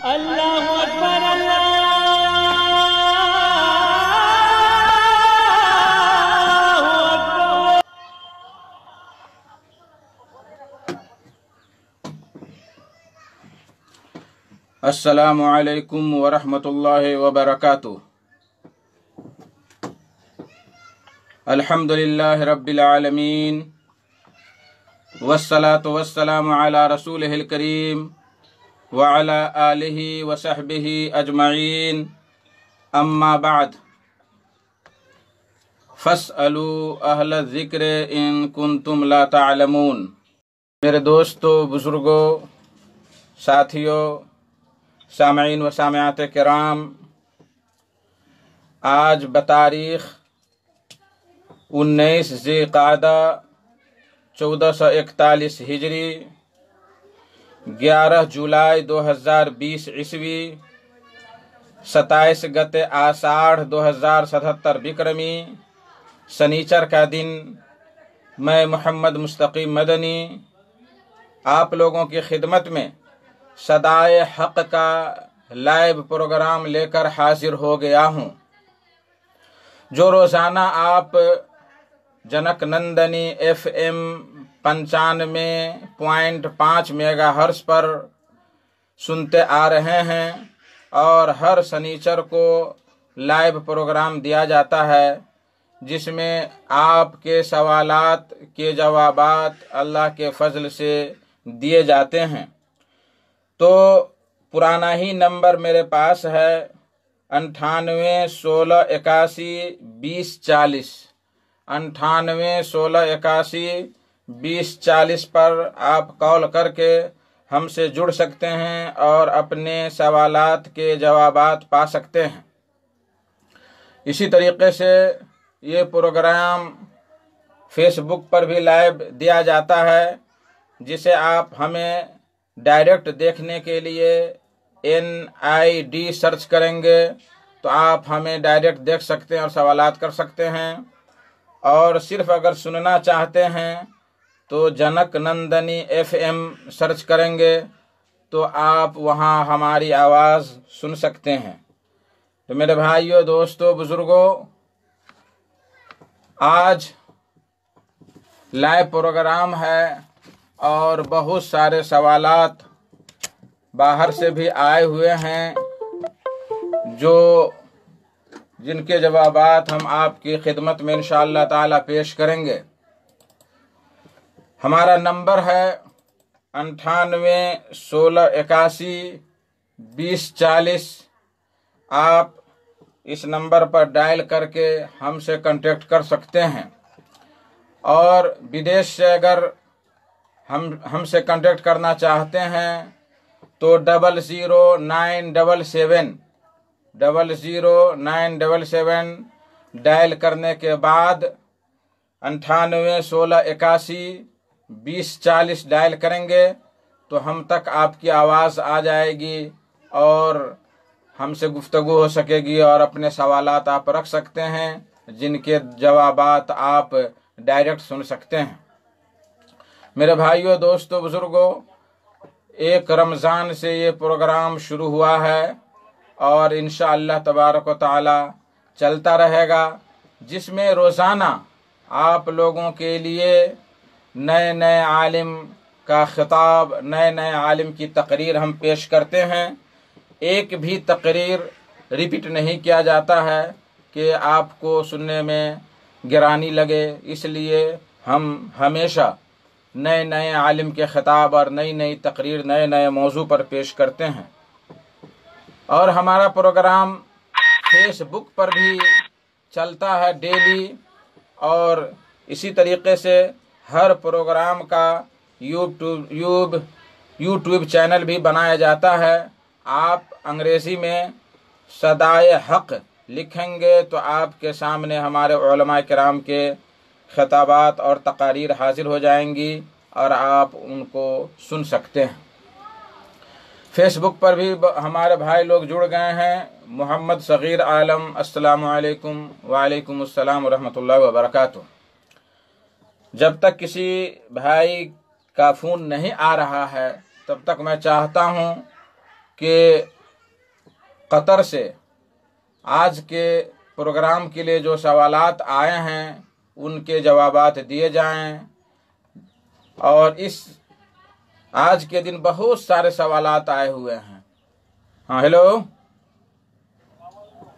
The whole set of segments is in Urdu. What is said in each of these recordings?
اللہ اکبر اللہ اکبر۔ السلام علیکم ورحمۃ اللہ وبرکاتہ۔ الحمد للہ رب العالمین والصلاة والسلام علی رسولہ الکریم وعلی آلہ وصحبہ اجمعین، اما بعد فاسألوا اہل الذکر ان کنتم لا تعلمون۔ میرے دوستو، بزرگوں، ساتھیوں، سامعین و سامعات کرام، آج بتاریخ 19 ذی القعدہ 1441 ہجری، 11 جولائی 2020 عیسوی، 27 گت آষاڑھ 2077 بکرمی، سنیچر کا دن، میں محمد مستقیم مدنی آپ لوگوں کی خدمت میں صدائے حق کا لائیو پروگرام لے کر حاضر ہو گیا ہوں، جو روزانہ آپ junk Nandini FM 95.5 mega hertz پر سنتے آ رہے ہیں، اور ہر سنیچر کو لائیو پروگرام دیا جاتا ہے جس میں آپ کے سوالات کے جوابات اللہ کے فضل سے دیے جاتے ہیں۔ تو پرانا ہی نمبر میرے پاس ہے 98 16 81 20 40، 98 16 81 20 40 پر آپ کال کر کے ہم سے جڑ سکتے ہیں اور اپنے سوالات کے جوابات پا سکتے ہیں۔ اسی طریقے سے یہ پروگرام فیس بک پر بھی لائیو دیا جاتا ہے، جسے آپ ہمیں ڈائریکٹ دیکھنے کے لیے NID سرچ کریں گے تو آپ ہمیں ڈائریکٹ دیکھ سکتے ہیں اور سوالات کر سکتے ہیں، اور صرف اگر سننا چاہتے ہیں تو جنک نندنی FM سرچ کریں گے تو آپ وہاں ہماری آواز سن سکتے ہیں۔ تو میرے بھائیوں، دوستوں، بزرگوں، آج لائیو پروگرام ہے اور بہت سارے سوالات باہر سے بھی آئے ہوئے ہیں جن کے جوابات ہم آپ کی خدمت میں انشاءاللہ تعالی پیش کریں گے۔ ہمارا نمبر ہے 98 16 81 20 40۔ آپ اس نمبر پر ڈائل کر کے ہم سے کنٹیکٹ کر سکتے ہیں، اور بدیش سے اگر ہم سے کنٹیکٹ کرنا چاہتے ہیں تو 00977 00977 ڈائل کرنے کے بعد 98 16 81 20 40 ڈائل کریں گے تو ہم تک آپ کی آواز آ جائے گی اور ہم سے گفتگو ہو سکے گی، اور اپنے سوالات آپ رکھ سکتے ہیں جن کے جوابات آپ ڈائریکٹ سن سکتے ہیں۔ میرے بھائیوں، دوستوں، بزرگوں، ایک رمضان سے یہ پروگرام شروع ہوا ہے اور انشاءاللہ تبارک و تعالی چلتا رہے گا، جس میں روزانہ آپ لوگوں کے لیے نئے نئے عالم کا خطاب، نئے نئے عالم کی تقریر ہم پیش کرتے ہیں۔ ایک بھی تقریر ریپیٹ نہیں کیا جاتا ہے کہ آپ کو سننے میں گرانی لگے، اس لیے ہم ہمیشہ نئے نئے عالم کے خطاب اور نئی نئی تقریر نئے نئے موضوع پر پیش کرتے ہیں۔ اور ہمارا پروگرام فیس بک پر بھی چلتا ہے ڈیلی، اور اسی طریقے سے ہر پروگرام کا یوٹیوب چینل بھی بنایا جاتا ہے۔ آپ انگریزی میں صدائے حق لکھیں گے تو آپ کے سامنے ہمارے علماء کرام کے خطابات اور تقاریر حاضر ہو جائیں گی اور آپ ان کو سن سکتے ہیں۔ فیس بک پر بھی ہمارے بھائی لوگ جڑ گئے ہیں۔ محمد صغیر عالم، السلام علیکم۔ وعلیکم السلام ورحمۃ اللہ وبرکاتہ۔ جب تک کسی بھائی کا فون نہیں آ رہا ہے تب تک میں چاہتا ہوں کہ قطر سے آج کے پروگرام کے لیے جو سوالات آئے ہیں ان کے جوابات دیے جائیں، اور اس آج کے دن بہت سارے سوالات آئے ہوئے ہیں۔ ہاں ہیلو،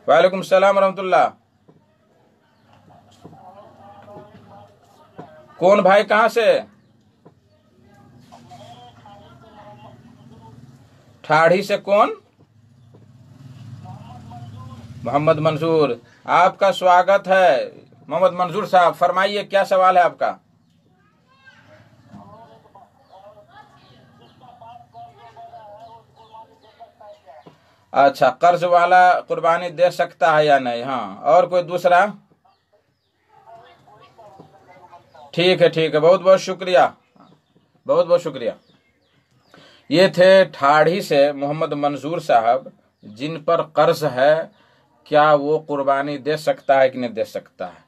وعلیکم السلام ورحمۃ اللہ۔ کون بھائی، کہاں سے؟ ٹھاڑھی سے کون؟ محمد منظور، آپ کا سواگت ہے محمد منظور صاحب، فرمائیے کیا سوال ہے آپ کا؟ اچھا، قرض والا قربانی دے سکتا ہے یا نہیں؟ ہاں، اور کوئی دوسرا؟ ٹھیک ہے، بہت بہت شکریہ، بہت بہت شکریہ۔ یہ تھے ٹھاڑھی سے محمد منظور صاحب، جن پر قرض ہے، کیا وہ قربانی دے سکتا ہے کہ نہیں دے سکتا ہے؟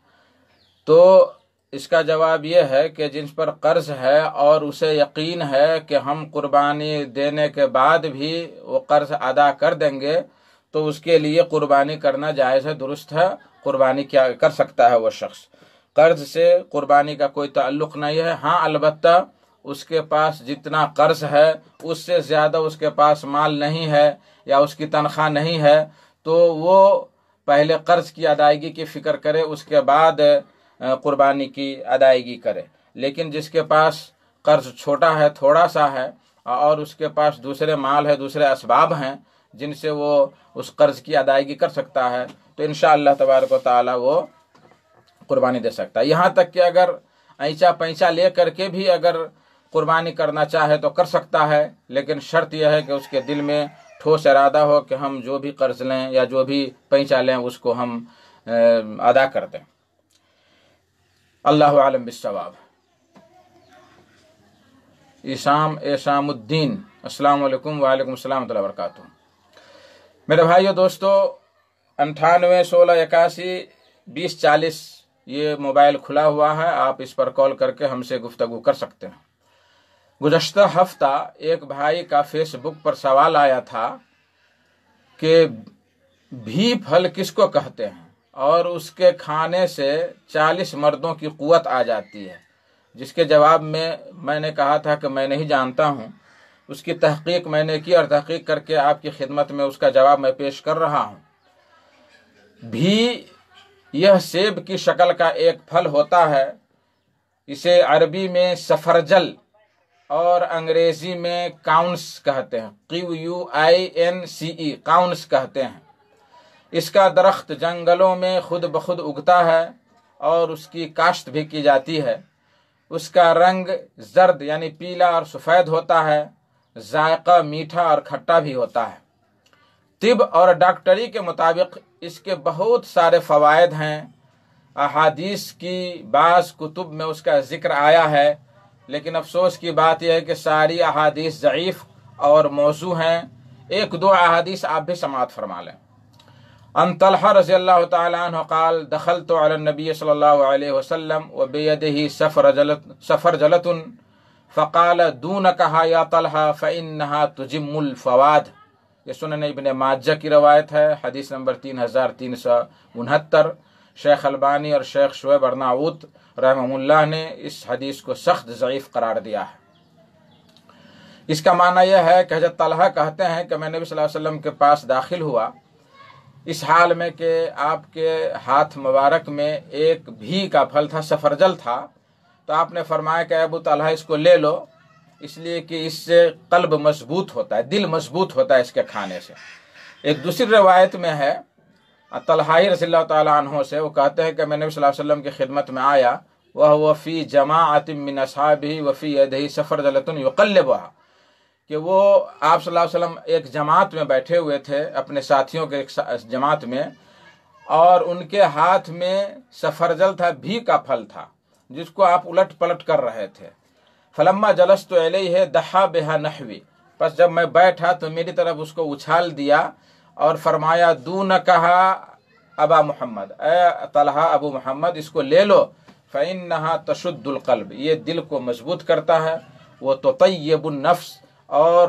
تو اس کا جواب یہ ہے کہ جن پر قرض ہے اور اسے یقین ہے کہ ہم قربانی دینے کے بعد بھی وہ قرض ادا کر دیں گے، تو اس کے لیے قربانی کرنا جائز ہے، درست ہے، قربانی کیا کر سکتا ہے وہ شخص۔ قرض سے قربانی کا کوئی تعلق نہیں ہے۔ ہاں، البتہ اس کے پاس جتنا قرض ہے اس سے زیادہ اس کے پاس مال نہیں ہے یا اس کی تنخواہ نہیں ہے، تو وہ پہلے قرض کی ادائیگی کی فکر کرے، اس کے بعد قربانی کی ادائیگی کرے۔ لیکن جس کے پاس قرض چھوٹا ہے، تھوڑا سا ہے، اور اس کے پاس دوسرے مال ہے، دوسرے اسباب ہیں جن سے وہ اس قرض کی ادائیگی کر سکتا ہے، تو انشاءاللہ تبارک و تعالی وہ قربانی دے سکتا ہے۔ یہاں تک کہ اگر ایچا پیچا لے کر کے بھی اگر قربانی کرنا چاہے تو کر سکتا ہے، لیکن شرط یہ ہے کہ اس کے دل میں ٹھوس ارادہ ہو کہ ہم جو بھی قرض لیں یا جو بھی پیچا لیں اس کو ہم ادا کر دیں۔ اللہ عالم بالصواب۔ ایشام الدین، السلام علیکم۔ وعلیکم السلام ورحمۃ اللہ وبرکاتہ۔ میرے بھائیو دوستو، 98 16 81 20 40 یہ موبائل کھلا ہوا ہے، آپ اس پر کال کر کے ہم سے گفتگو کر سکتے ہیں۔ گزشتہ ہفتہ ایک بھائی کا فیس بک پر سوال آیا تھا کہ بھی پھل کس کو کہتے ہیں، اور اس کے کھانے سے 40 مردوں کی قوت آ جاتی ہے، جس کے جواب میں میں نے کہا تھا کہ میں نہیں جانتا ہوں۔ اس کی تحقیق میں نے کی اور تحقیق کر کے آپ کی خدمت میں اس کا جواب میں پیش کر رہا ہوں۔ بھی یہ سیب کی شکل کا ایک پھل ہوتا ہے، اسے عربی میں سفرجل اور انگریزی میں کاؤنس کہتے ہیں، QUINCE، کاؤنس کہتے ہیں۔ اس کا درخت جنگلوں میں خود بخود اگتا ہے اور اس کی کاشت بھی کی جاتی ہے۔ اس کا رنگ زرد یعنی پیلا اور سفید ہوتا ہے، ذائقہ میٹھا اور کھٹا بھی ہوتا ہے۔ طب اور ڈاکٹری کے مطابق اس کے بہت سارے فوائد ہیں۔ احادیث کی بعض کتب میں اس کا ذکر آیا ہے، لیکن افسوس کی بات یہ ہے کہ ساری احادیث ضعیف اور موضوع ہیں۔ ایک دو احادیث آپ بھی سماعت فرما لیں۔ ان طلحہ رضی اللہ تعالی عنہ قال دخلت علی النبی صلی اللہ علیہ وسلم وبیدہ سفرجلۃ فقال دونکہا یا طلحہ فإنہا تجم الفواد۔ یہ سنن ابن ماجہ کی روایت ہے، حدیث نمبر 3369۔ شیخ البانی اور شیخ شعیب ارناؤت رحمہ اللہ نے اس حدیث کو سخت ضعیف قرار دیا ہے۔ اس کا معنی یہ ہے کہ حضرت طلحہ کہتے ہیں کہ میں نبی صلی اللہ علیہ وسلم کے پاس داخل ہوا اس حال میں کہ آپ کے ہاتھ مبارک میں ایک بھی کا پھل تھا، سفرجل تھا، تو آپ نے فرمایا کہ ابو طلحہ اس کو لے لو، اس لیے کہ اس سے قلب مضبوط ہوتا ہے، دل مضبوط ہوتا ہے اس کے کھانے سے۔ ایک دوسری روایت میں ہے طلحہ رضی اللہ تعالیٰ عنہ سے، وہ کہتے ہیں کہ میں نبی صلی اللہ علیہ وسلم کی خدمت میں آیا، وَهُوَ فِي جَمَاعَةٍ مِّنْ أَصْحَابِهِ وَفِي يَدِهِ سَفَرْجَلَةٌ يُقَلِّبُهَا، کہ وہ آپ صلی اللہ علیہ وسلم ایک جماعت میں بیٹھے ہوئے تھے، اپنے ساتھیوں کے ایک جماعت میں، اور ان کے ہاتھ میں سفرجل تھا، بھی کا پھل تھا، جس کو آپ الٹ پلٹ کر رہے تھے۔ فَلَمَّا جَلَسْتُ إِلَيْهِ دَحَّا بِهَا نَحْوِي، پس جب میں بیٹھا تو میری طرف اس کو اچھال دیا اور فرمایا دونکہا ابا محمد، اے طلحہ ابو محمد اس کو لے لو، فإنہا تشد القلب، یہ دل کو مضبوط کرتا ہے، وہ تطیب النفس، اور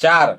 4।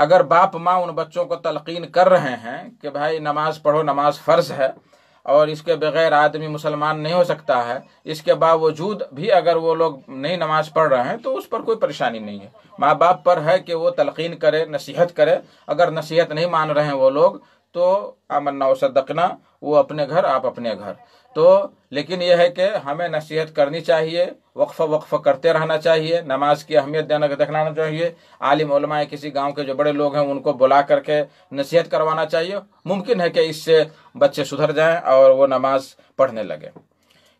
اگر باپ ماں ان بچوں کو تلقین کر رہے ہیں کہ بھائی نماز پڑھو، نماز فرض ہے اور اس کے بغیر آدمی مسلمان نہیں ہو سکتا ہے، اس کے باوجود بھی اگر وہ لوگ نہیں نماز پڑھ رہے ہیں تو اس پر کوئی پریشانی نہیں ہے۔ ماں باپ پر ہے کہ وہ تلقین کرے، نصیحت کرے۔ اگر نصیحت نہیں مان رہے ہیں وہ لوگ تو آمنا و صدقنا، وہ اپنے گھر آپ اپنے گھر۔ تو لیکن یہ ہے کہ ہمیں نصیحت کرنی چاہیے، وقفہ وقفہ کرتے رہنا چاہیے، نماز کی اہمیت دکھلانا چاہیے، عالم علماء کسی گاؤں کے جو بڑے لوگ ہیں ان کو بلا کر کے نصیحت کروانا چاہیے۔ ممکن ہے کہ اس سے بچے سدھر جائیں اور وہ نماز پڑھنے لگے۔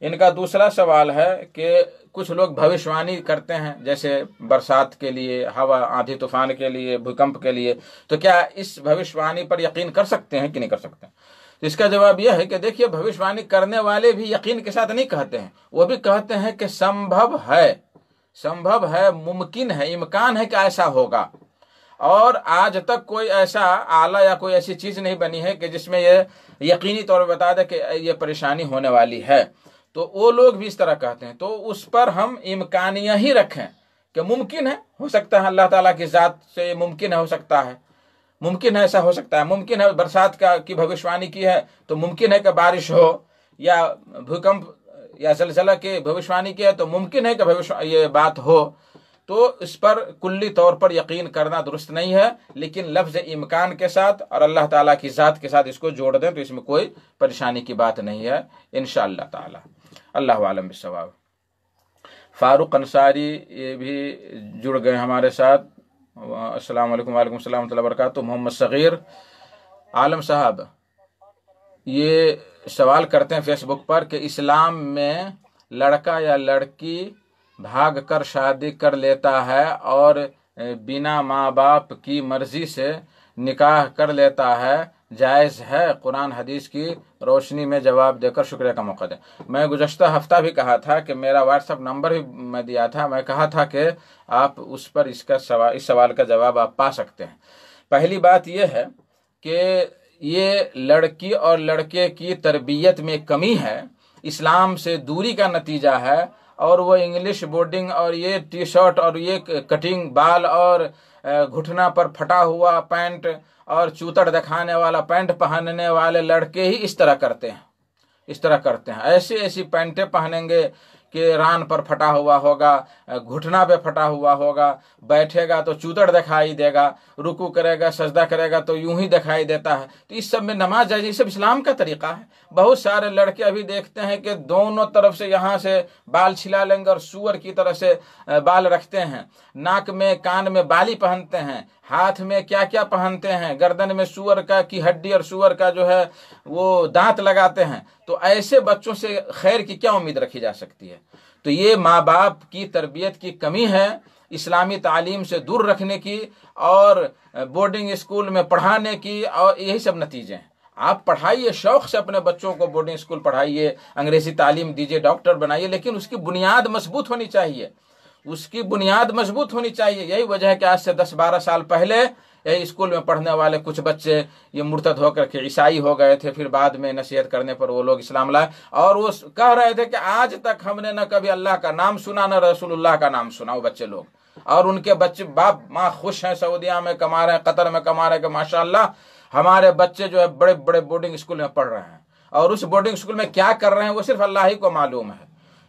ان کا دوسرا سوال ہے کہ کچھ لوگ بھوشوانی کرتے ہیں، جیسے برسات کے لیے، ہوا آندھی طوفان کے لیے، بھوکمپ کے لیے، تو کیا اس بھوشوانی پر یقین کر سکتے ہیں کہ نہیں کر سکتے؟ اس کا جواب یہ ہے کہ دیکھیے، بھوشوانی کرنے والے بھی یقین کے ساتھ نہیں کہتے ہیں، وہ بھی کہتے ہیں کہ سمبھو ہے، ممکن ہے، امکان ہے کہ ایسا ہوگا۔ اور آج تک کوئی ایسا آلہ یا کوئی ایسی چیز نہیں بنی ہے کہ جس میں یہ یقینی طور پر بتا دے کہ یہ پریشانی ہونے والی ہے۔ تو وہ لوگ بھی اس طرح کہتے ہیں، تو اس پر ہم امکانیہ ہی رکھیں کہ ممکن ہے، ہو سکتا ہے اللہ تعالیٰ کی ذات سے یہ ممکن ہے، ہو سکتا ہے، ممکن ہے ایسا ہو سکتا ہے، ممکن ہے برسات کی بھوشوانی کی ہے تو ممکن ہے کہ بارش ہو، یا بھوکمپ یا زلزلہ کی بھوشوانی کی ہے تو ممکن ہے کہ یہ بات ہو۔ تو اس پر کلی طور پر یقین کرنا درست نہیں ہے، لیکن لفظ امکان کے ساتھ اور اللہ تعالیٰ کی ذات کے ساتھ اس کو جوڑ دیں تو اس میں کوئی پریشانی کی بات نہیں ہے انشاءاللہ تعالی۔ اللہ عالم بالصواب۔ فاروق انصاری یہ بھی جڑ گئے ہمارے ساتھ۔ السلام علیکم، وعلیکم السلام ورحمۃ اللہ وبرکاتہ۔ محمد صغیر عالم صاحب یہ سوال کرتے ہیں فیس بک پر کہ اسلام میں لڑکا یا لڑکی بھاگ کر شادی کر لیتا ہے اور بنا ماں باپ کی مرضی سے نکاح کر لیتا ہے، جائز ہے؟ قرآن حدیث کی روشنی میں جواب دے کر شکریہ کا موقع دیں۔ میں گزشتہ ہفتہ بھی کہا تھا کہ میرا واٹس ایپ نمبر بھی میں دیا تھا، میں کہا تھا کہ آپ اس پر اس سوال کا جواب آپ پا سکتے ہیں۔ پہلی بات یہ ہے کہ یہ لڑکی اور لڑکے کی تربیت میں کمی ہے، اسلام سے دوری کا نتیجہ ہے، اور وہ انگلش بورڈنگ اور یہ ٹی شرٹ اور یہ کٹنگ بال اور گھٹنا پر پھٹا ہوا پینٹ اور چوتڑ دکھانے والا پینٹ پہننے والے لڑکے ہی اس طرح کرتے ہیں، ایسی پینٹیں پہنیں گے کہ ران پر پھٹا ہوا ہوگا، گھٹنا پہ پھٹا ہوا ہوگا، بیٹھے گا تو چوتڑ دکھائی دے گا، رکوع کرے گا سجدہ کرے گا تو یوں ہی دکھائی دیتا ہے۔ تو اس سب میں نماز جائز، یہ سب اسلام کا طریقہ ہے۔ بہت سارے لڑکے ابھی دیکھتے ہیں کہ دونوں طرف سے یہاں سے بال چھلا لیں گے اور سور کی طرح سے بال رکھتے ہیں، ناک میں کان میں بالی پہنتے ہیں، ہاتھ میں کیا کیا پہنتے ہیں، گردن میں سور کی ہڈی اور سور کا جو ہے وہ دانت لگاتے ہیں۔ تو ایسے بچوں سے خیر کی کیا امید رکھی جا سکتی ہے؟ تو یہ ماں باپ کی تربیت کی کمی ہے، اسلامی تعلیم سے دور رکھنے کی اور بورڈنگ اسکول میں پڑھانے کی، اور یہی سب نتیجے ہیں۔ آپ پڑھائیے، شوق سے اپنے بچوں کو بورڈنگ اسکول پڑھائیے، انگریزی تعلیم دیجیے، ڈاکٹر بنائیے، لیکن اس کی بنیاد مضبوط ہونی چاہیے، یہی وجہ ہے کہ آج سے 10-12 سال پہلے یہی اسکول میں پڑھنے والے کچھ بچے یہ مرتد ہو کر کے عیسائی ہو گئے تھے، پھر بعد میں نصیحت کرنے پر وہ لوگ اسلام لائے، اور وہ کہہ رہے تھے کہ آج تک ہم نے نہ کبھی اللہ کا نام سنا نہ رسول اللہ کا نام سنا، وہ بچے لوگ، اور ان کے بچے باپ ماں خوش ہیں، سعودیہ میں کما رہے ہیں، قطر میں کما رہے ہیں کہ ماشاءاللہ ہمارے بچے جو ہے بڑے بڑے بورڈنگ اسکول میں پڑھ رہے ہیں، اور اس بورڈنگ اسکول میں کیا کر رہے ہیں وہ صرف اللہ ہی کو معلوم ہے۔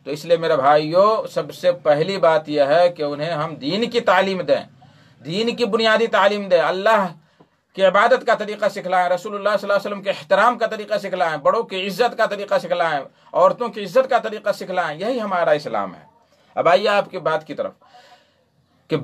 تو اس لیے میرے بھائیوں، سب سے پہلی بات یہ ہے کہ انہیں ہم دین کی تعلیم دیں، دین کی بنیادی تعلیم دیں، اللہ کی عبادت کا طریقہ سکھلائیں، رسول اللہ صلی اللہ علیہ وسلم کے احترام کا طریقہ سکھلائیں، بڑوں کی عزت کا طریقہ سکھلائیں، عورتوں کی عزت کا طریقہ سکھلائیں، یہی ہمارا اسلام ہے۔ اب آئیے آپ کی بات کی طرف کہ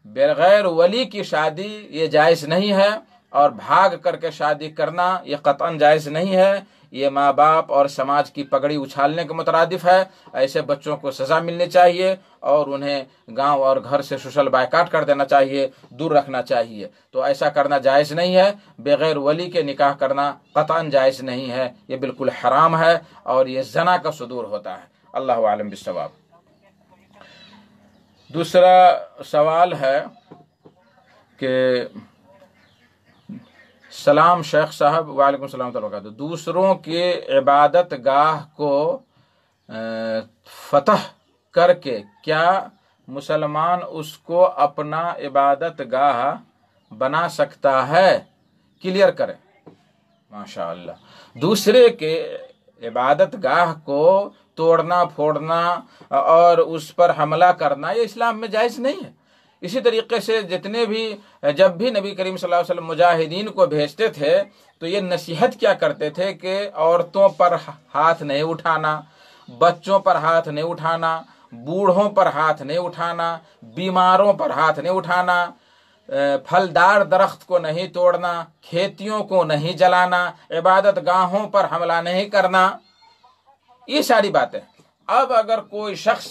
بغیر ولی کی شادی یہ جائز نہیں ہے، اور بھاگ کر کے شادی کرنا یہ قطعاً جائز نہیں ہے، یہ ماں باپ اور سماج کی پگڑی اچھالنے کے مترادف ہے۔ ایسے بچوں کو سزا ملنی چاہیے اور انہیں گاؤں اور گھر سے سوشل بائیکاٹ کر دینا چاہیے، دور رکھنا چاہیے۔ تو ایسا کرنا جائز نہیں ہے، بغیر ولی کے نکاح کرنا قطعاً جائز نہیں ہے، یہ بالکل حرام ہے اور یہ زنا کا صدور ہوتا ہے۔ اللہ عالم بالصواب۔ دوسرا سوال ہے کہ سلام شیخ صاحب، وعلیکم السلام ورحمۃ اللہ وبرکاتہ، دوسروں کی عبادت گاہ کو فتح کر کے کیا مسلمان اس کو اپنا عبادت گاہ بنا سکتا ہے؟ کلیئر کریں. ماشاء اللہ. دوسرے کے عبادت گاہ کو توڑنا پھوڑنا اور اس پر حملہ کرنا یہ اسلام میں جائز نہیں ہے. اسی طریقے سے جتنے بھی جب بھی نبی کریم صلی اللہ علیہ وسلم مجاہدین کو بھیجتے تھے تو یہ نصیحت کیا کرتے تھے کہ عورتوں پر ہاتھ نہیں اٹھانا، بچوں پر ہاتھ نہیں اٹھانا، بوڑھوں پر ہاتھ نہیں اٹھانا، بیماروں پر ہاتھ نہیں اٹھانا، پھلدار درخت کو نہیں توڑنا، کھیتیوں کو نہیں جلانا، عبادت گاہوں پر حملہ نہیں کرنا. یہ ساری باتیں. اب اگر کوئی شخص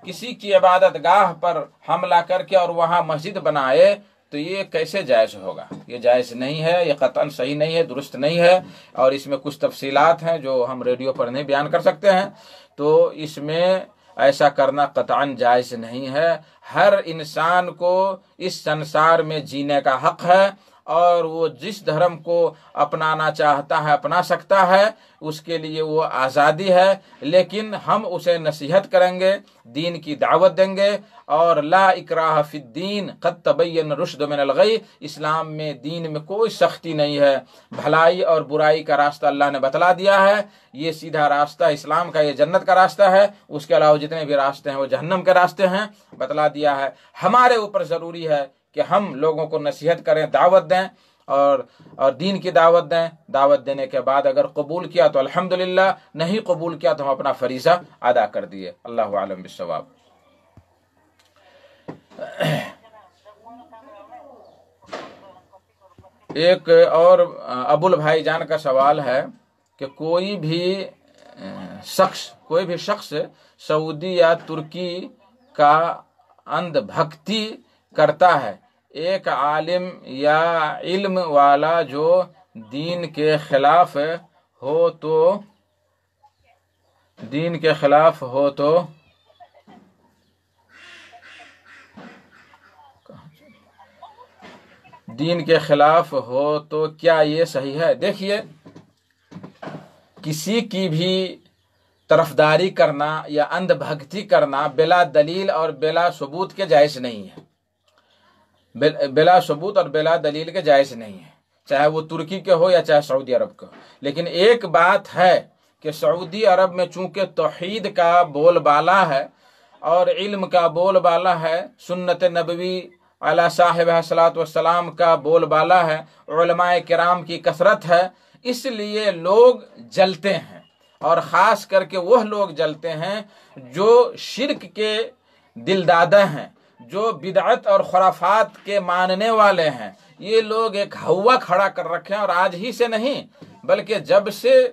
کسی کی عبادت گاہ پر حملہ کر کے اور وہاں مسجد بنائے تو یہ کیسے جائز ہوگا؟ یہ جائز نہیں ہے، یہ قطعاً صحیح نہیں ہے، درست نہیں ہے. اور اس میں کچھ تفصیلات ہیں جو ہم ریڈیو پر نہیں بیان کر سکتے ہیں. تو اس میں ایسا کرنا قطعاً جائز نہیں ہے. ہر انسان کو اس سنسار میں جینے کا حق ہے اور وہ جس دھرم کو اپنانا چاہتا ہے اپنا سکتا ہے، اس کے لیے وہ آزادی ہے. لیکن ہم اسے نصیحت کریں گے، دین کی دعوت دیں گے. اور لا اکراہ فی الدین قد تبین الرشد من الغی، اسلام میں دین میں کوئی سختی نہیں ہے. بھلائی اور برائی کا راستہ اللہ نے بتلا دیا ہے. یہ سیدھا راستہ اسلام کا، یہ جنت کا راستہ ہے. اس کے علاوہ جتنے بھی راستے ہیں وہ جہنم کے راستے ہیں، بتلا دیا ہے. ہمارے اوپر ضروری ہے کہ ہم لوگوں کو نصیحت کریں، دعوت دیں اور دین کی دعوت دیں. دعوت دینے کے بعد اگر قبول کیا تو الحمدللہ، نہیں قبول کیا تو ہم اپنا فریضہ ادا کر دیے. اللہ اعلم بالصواب. ایک اور ابو البھائی جان کا سوال ہے کہ کوئی بھی شخص سعودی یا ترکی کا اندھ بھکتی کرتا ہے. ایک عالم یا علم والا جو دین کے خلاف ہو تو کیا یہ صحیح ہے؟ دیکھیے، کسی کی بھی طرفداری کرنا یا اندھ بھکتی کرنا بلا دلیل اور بلا ثبوت کے جائز نہیں ہے. بلا ثبوت اور بلا دلیل کے جائز نہیں ہے، چاہے وہ ترکی کے ہو یا چاہے سعودی عرب کا. لیکن ایک بات ہے کہ سعودی عرب میں چونکہ توحید کا بول بالا ہے اور علم کا بول بالا ہے، سنت نبوی علی صاحب الصلاۃ والسلام کا بول بالا ہے، علماء کرام کی کثرت ہے، اس لیے لوگ جلتے ہیں. اور خاص کر کے وہ لوگ جلتے ہیں جو شرک کے دلدادہ ہیں، جو بدعت اور خرافات کے ماننے والے ہیں. یہ لوگ ایک ہوا کھڑا کر رکھے ہیں، اور آج ہی سے نہیں بلکہ جب سے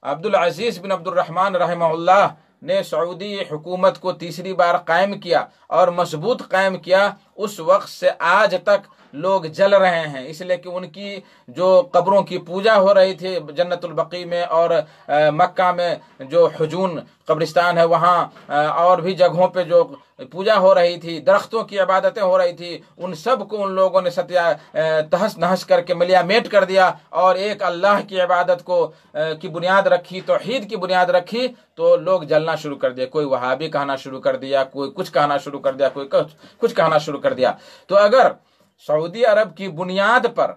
عبدالعزیز بن عبد الرحمن رحمہ اللہ نے سعودی حکومت کو تیسری بار قائم کیا اور مضبوط قائم کیا، اس وقت سے آج تک لوگ جل رہے ہیں. اس لیے کہ ان کی جو قبروں کی پوجا ہو رہی تھی جنت البقیع میں اور مکہ میں جو حجون قبرستان ہے وہاں، اور بھی جگہوں پہ جو پوجا ہو رہی تھی، درختوں کی عبادتیں ہو رہی تھی، ان سب کو ان لوگوں نے تہس نہس کر کے ملیا میٹ کر دیا اور ایک اللہ کی عبادت کی بنیاد رکھی، توحید کی بنیاد رکھی. تو لوگ جلنا شروع کر دیا. کوئی وہابی کہنا شروع کر دیا، کوئی کچھ کہنا شروع کر دیا، کوئی کچھ کہنا شروع کر دیا. تو اگر سعودی عرب کی بنیاد پر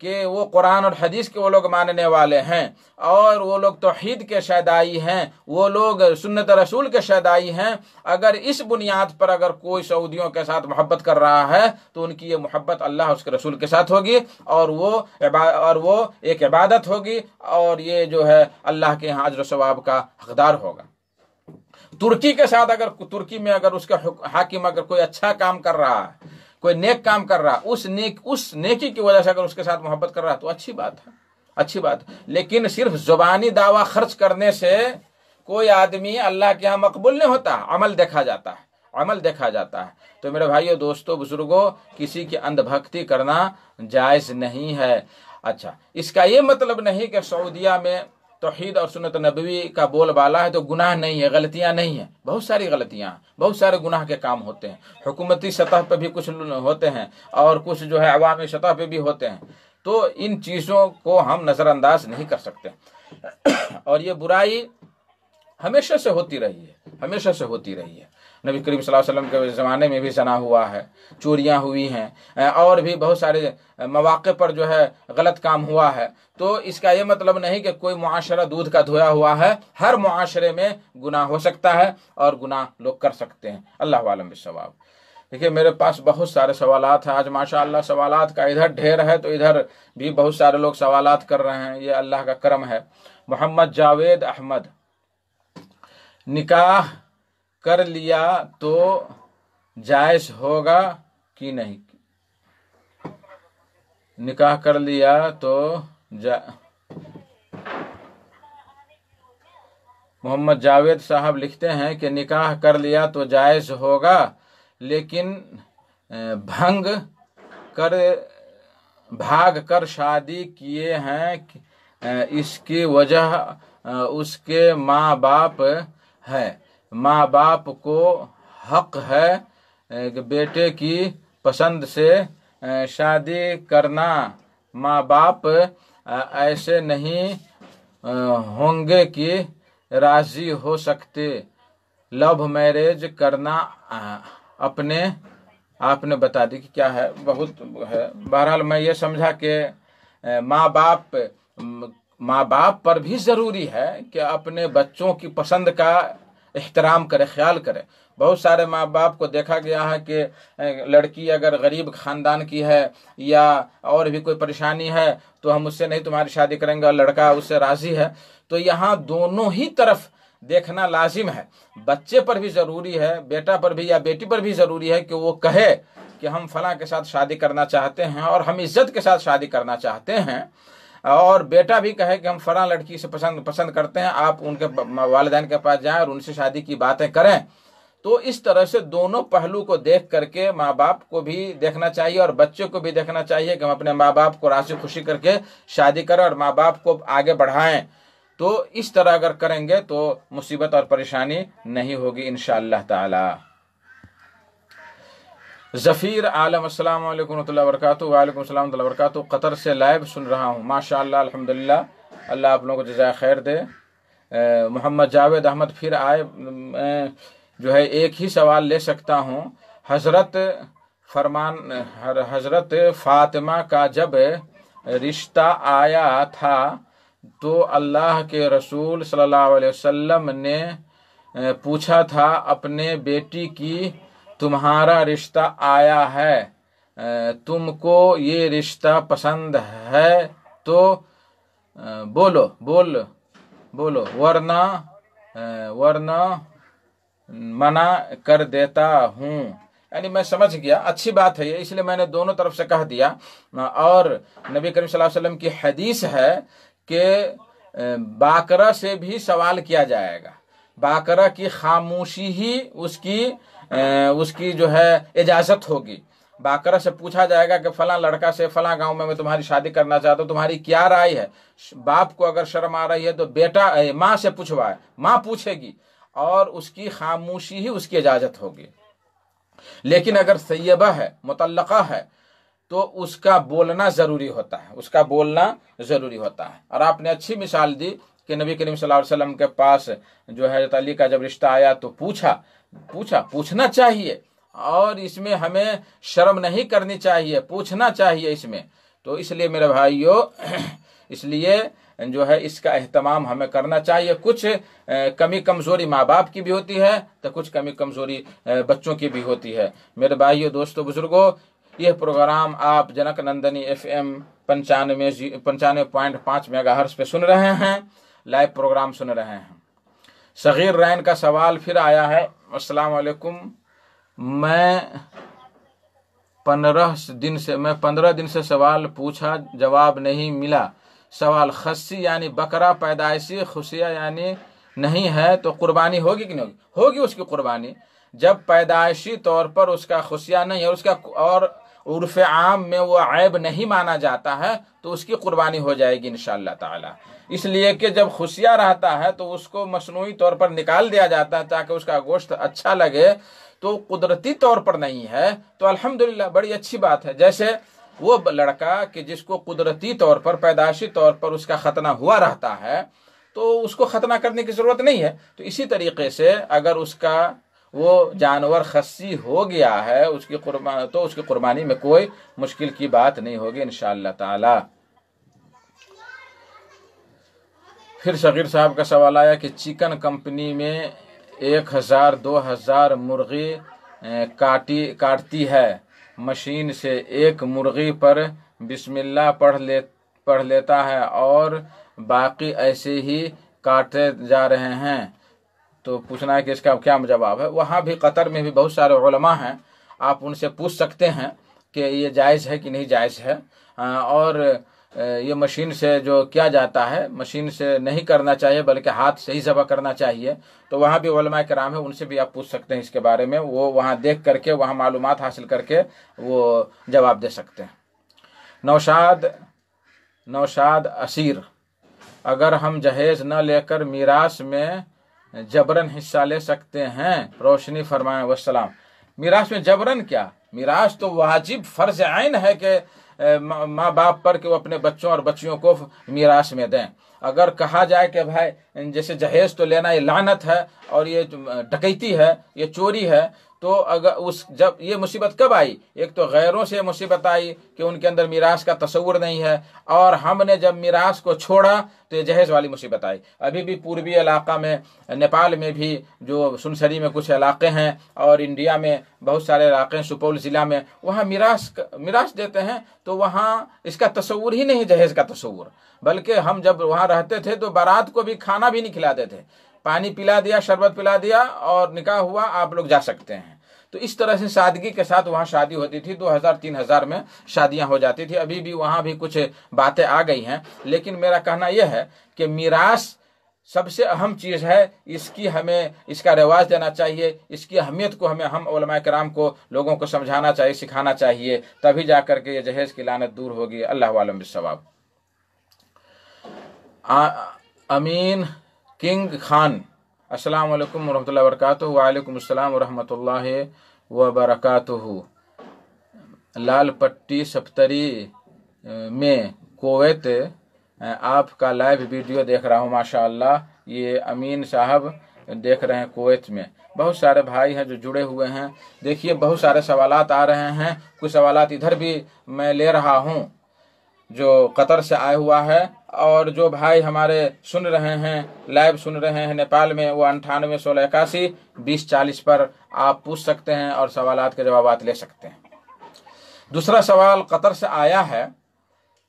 کہ وہ قرآن اور حدیث کے وہ لوگ ماننے والے ہیں اور وہ لوگ توحید کے شیدائی ہیں، وہ لوگ سنت رسول کے شیدائی ہیں، اگر اس بنیاد پر اگر کوئی سعودیوں کے ساتھ محبت کر رہا ہے تو ان کی یہ محبت اللہ اس کے رسول کے ساتھ ہوگی اور وہ ایک عبادت ہوگی اور یہ جو ہے اللہ کے یہاں اجر و ثواب کا حقدار ہوگا. ترکی کے ساتھ ترکی میں اگر اس کا حاکم اگر کوئی اچھا کام کر رہا ہے، کوئی نیک کام کر رہا، اس نیکی کی وجہ سے اگر اس کے ساتھ محبت کر رہا تو اچھی بات ہے. لیکن صرف زبانی دعویٰ خرچ کرنے سے کوئی آدمی اللہ کے ہاں مقبول نہیں ہوتا. عمل دیکھا جاتا ہے. تو میرے بھائیو، دوستو، بزرگوں، کسی کی اندھ بھکتی کرنا جائز نہیں ہے. اچھا، اس کا یہ مطلب نہیں کہ سعودیہ میں توحید اور سنت نبوی کا بول بالا ہے تو گناہ نہیں ہے، غلطیاں نہیں ہیں. بہت ساری غلطیاں، بہت سارے گناہ کے کام ہوتے ہیں. حکومتی سطح پہ بھی کچھ ہوتے ہیں اور کچھ جو ہے عوامی سطح پہ بھی ہوتے ہیں. تو ان چیزوں کو ہم نظر انداز نہیں کر سکتے. اور یہ برائی ہمیشہ سے ہوتی رہی ہے. نبی کریم صلی اللہ علیہ وسلم کے زمانے میں بھی زنا ہوا ہے، چوریاں ہوئی ہیں، اور بھی بہت سارے مواقع پر جو ہے غلط کام ہوا ہے۔ تو اس کا یہ مطلب نہیں کہ کوئی معاشرہ دودھ کا دھویا ہوا ہے، ہر معاشرے میں گناہ ہو سکتا ہے اور گناہ لوگ کر سکتے ہیں۔ اللہ عالم بالصواب۔ دیکھیے میرے پاس بہت سارے سوالات ہیں، آج ماشاءاللہ سوالات کا ادھر ڈھیر ہے تو ادھر بھی بہت سارے لوگ سوالات کر رہے ہیں، یہ اللہ کا کرم ہے۔ محمد جاوید احمد، نکاح کر لیا تو جائز ہوگا کہ نہیں؟ نکاح کر لیا تو محمد جاوید صاحب لکھتے ہیں کہ نکاح کر لیا تو جائز ہوگا، لیکن بھاگ کر شادی کیے ہیں، اس کی وجہ اس کے ماں باپ ہے۔ ماں باپ کو حق ہے کہ بیٹے کی پسند سے شادی کرنا، ماں باپ ایسے نہیں ہوں گے کہ راضی ہو سکتے۔ لو میرج کرنا آپ نے بتا دی کہ کیا ہے، بہت ہے۔ بہرحال میں یہ سمجھا کہ ماں باپ پر بھی ضروری ہے کہ اپنے بچوں کی پسند کا احترام کرے، خیال کرے۔ بہت سارے ماں باپ کو دیکھا گیا ہے کہ لڑکی اگر غریب خاندان کی ہے یا اور بھی کوئی پریشانی ہے تو ہم اس سے نہیں تمہاری شادی کریں گے، اور لڑکا اس سے راضی ہے۔ تو یہاں دونوں ہی طرف دیکھنا لازم ہے، بچے پر بھی ضروری ہے، بیٹا پر بھی یا بیٹی پر بھی ضروری ہے کہ وہ کہے کہ ہم فلاں کے ساتھ شادی کرنا چاہتے ہیں اور ہم عزت کے ساتھ شادی کرنا چاہتے ہیں، اور بیٹا بھی کہے کہ ہم فلاں لڑکی سے پسند کرتے ہیں، آپ ان کے والدین کے پاس جائیں اور ان سے شادی کی باتیں کریں۔ تو اس طرح سے دونوں پہلو کو دیکھ کر کے ماں باپ کو بھی دیکھنا چاہیے اور بچے کو بھی دیکھنا چاہیے کہ ہم اپنے ماں باپ کو راضی خوشی کر کے شادی کریں اور ماں باپ کو آگے بڑھائیں۔ تو اس طرح اگر کریں گے تو مصیبت اور پریشانی نہیں ہوگی انشاءاللہ تعالی۔ ظفیر عالم، السلام علیکم ورحمۃ اللہ وبرکاتہ۔ وعلیکم السلام ورحمۃ اللہ وبرکاتہ۔ قطر سے لائیو سن رہا ہوں، ماشاءاللہ الحمدللہ، اللہ آپ لوگوں کو جزائے خیر دے۔ محمد جاوید احمد پھر آئے، جو ہے ایک ہی سوال لے سکتا ہوں۔ حضرت فاطمہ کا جب رشتہ آیا تھا تو اللہ کے رسول صلی اللہ علیہ وسلم نے پوچھا تھا اپنے بیٹی کی، تمہارا رشتہ آیا ہے، تم کو یہ رشتہ پسند ہے تو بولو ورنہ منع کر دیتا ہوں۔ یعنی میں سمجھ گیا، اچھی بات ہے یہ، اس لیے میں نے دونوں طرف سے کہہ دیا۔ اور نبی کریم صلی اللہ علیہ وسلم کی حدیث ہے کہ باقرہ سے بھی سوال کیا جائے گا، باقرہ کی خاموشی ہی اس کی جو ہے اجازت ہوگی۔ باقرہ سے پوچھا جائے گا کہ فلاں لڑکا سے فلاں گاؤں میں تمہاری شادی کرنا چاہتا ہوں، تمہاری کیا رائے ہے؟ باپ کو اگر شرم آ رہی ہے تو ماں سے پوچھوائے، ماں پوچھے گی اور اس کی خاموشی ہی اس کی اجازت ہوگی۔ لیکن اگر سیبہ ہے، مطلقہ ہے، تو اس کا بولنا ضروری ہوتا ہے۔ اور آپ نے اچھی مثال دی کہ نبی کریم صلی اللہ علیہ وسلم کے پاس جو ہے حضرت علی کا جب رشتہ آیا تو پوچھنا چاہیے، اور اس میں ہمیں شرم نہیں کرنی چاہیے، پوچھنا چاہیے اس میں۔ تو اس لیے میرے بھائیو، اس لیے جو ہے اس کا اہتمام ہمیں کرنا چاہیے۔ کچھ کمی کمزوری ماں باپ کی بھی ہوتی ہے تو کچھ کمی کمزوری بچوں کی بھی ہوتی ہے۔ میرے بھائیو، دوستو، بزرگو، یہ پروگرام آپ junk Nandini FM 95.5 mega hertz پہ سن رہے ہیں، لائیو پروگرام سن رہے ہیں۔ صغیر رین کا سوال پھر آیا ہے۔ السلام علیکم، میں 15 دن سے سوال پوچھا، جواب نہیں ملا۔ سوال، خصی یعنی بکرا پیدائشی، خصیہ یعنی نہیں ہے تو قربانی ہوگی کہ نہیں ہوگی؟ ہوگی اس کی قربانی۔ جب پیدائشی طور پر اس کا خصیہ نہیں ہے، اور عرف عام میں وہ عیب نہیں مانا جاتا ہے تو اس کی قربانی ہو جائے گی انشاءاللہ تعالی۔ اس لیے کہ جب خصیہ رہتا ہے تو اس کو مصنوعی طور پر نکال دیا جاتا ہے تاکہ اس کا گوشت اچھا لگے، تو قدرتی طور پر نہیں ہے تو الحمدللہ بڑی اچھی بات ہے۔ جیسے وہ لڑکا کہ جس کو قدرتی طور پر، پیدائشی طور پر اس کا ختنہ ہوا رہتا ہے تو اس کو ختنہ کرنے کی ضرورت نہیں ہے، تو اسی طریقے سے اگر اس کا وہ جانور خصی ہو گیا ہے اس کی قربانی میں کوئی مشکل کی بات نہیں ہوگی انشاءاللہ تعالی۔ پھر صغیر صاحب کا سوال آیا کہ چکن کمپنی میں 1000-2000 مرغی کاٹتی ہے، مشین سے ایک مرغی پر بسم اللہ پڑھ لیتا ہے اور باقی ایسے ہی کاٹتے جا رہے ہیں، تو پوچھنا ہے کہ اس کا کیا جواب ہے۔ وہاں بھی قطر میں بھی بہت سارے علماء ہیں، آپ ان سے پوچھ سکتے ہیں کہ یہ جائز ہے کہ نہیں جائز ہے، اور یہ مشین سے جو کیا جاتا ہے مشین سے نہیں کرنا چاہیے بلکہ ہاتھ سے ہی ذبح کرنا چاہیے، تو وہاں بھی علماء کرام ہیں، ان سے بھی آپ پوچھ سکتے ہیں اس کے بارے میں، وہ وہاں دیکھ کر کے وہاں معلومات حاصل کر کے وہ جواب دے سکتے ہیں۔ نوشاد اسیر، اگر ہم جہیز نہ لے کر میراث میں جبرن حصہ لے سکتے ہیں؟ روشنی فرمائیں والسلام۔ میراث میں جبرن کیا، میراث تو واجب فرض عین ہے کہ ماں باپ پر کہ وہ اپنے بچوں اور بچیوں کو میراث میں دیں۔ اگر کہا جائے کہ بھائی جیسے جہیز تو لینا یہ لعنت ہے اور یہ ڈکیتی ہے، یہ چوری ہے، تو اگر جب یہ مصیبت کب آئی؟ ایک تو غیروں سے مصیبت آئی کہ ان کے اندر میراث کا تصور نہیں ہے، اور ہم نے جب میراث کو چھوڑا تو یہ جہیز والی مصیبت آئی۔ ابھی بھی پوربی علاقہ میں، نیپال میں بھی جو سنسری میں کچھ علاقے ہیں اور انڈیا میں بہت سارے علاقے ہیں، سپول ضلع میں، وہاں میراث دیتے ہیں، تو وہاں اس کا تصور ہی نہیں، جہیز کا تصور، بلکہ ہم جب وہاں رہتے تھے تو بارات کو بھی کھانا بھی نہیں کھلاتے تھے، پانی پلا دیا، شربت پلا دیا اور نکاح ہوا، آپ لوگ جا سکتے ہیں۔ تو اس طرح سے سادگی کے ساتھ وہاں شادی ہوتی تھی، 2000-3000 میں شادیاں ہو جاتی تھی۔ ابھی بھی وہاں بھی کچھ باتیں آ گئی ہیں، لیکن میرا کہنا یہ ہے کہ میراث سب سے اہم چیز ہے، اس کا رواج دینا چاہیے، اس کی اہمیت کو ہم علماء کرام کو لوگوں کو سمجھانا چاہیے، سکھانا چاہیے، تبھی جا کر کے یہ جہیز کی لعنت دور ہوگی۔ اللہ عالم بالصواب۔ امین کنگ خان، السلام علیکم ورحمۃ اللہ وبرکاتہ۔ وعلیکم السلام ورحمۃ اللہ وبرکاتہ۔ لال پٹی سپتری میں کویت، آپ کا لائیو ویڈیو دیکھ رہا ہوں، ماشاء اللہ۔ یہ امین صاحب دیکھ رہے ہیں کویت میں، بہت سارے بھائی ہیں جو جڑے ہوئے ہیں۔ دیکھیے بہت سارے سوالات آ رہے ہیں، کچھ سوالات ادھر بھی میں لے رہا ہوں جو قطر سے آئے ہوا ہے، اور جو بھائی ہمارے سن رہے ہیں، لائیو سن رہے ہیں نیپال میں، وہ 9816812040 پر آپ پوچھ سکتے ہیں اور سوالات کے جوابات لے سکتے ہیں۔ دوسرا سوال قطر سے آیا ہے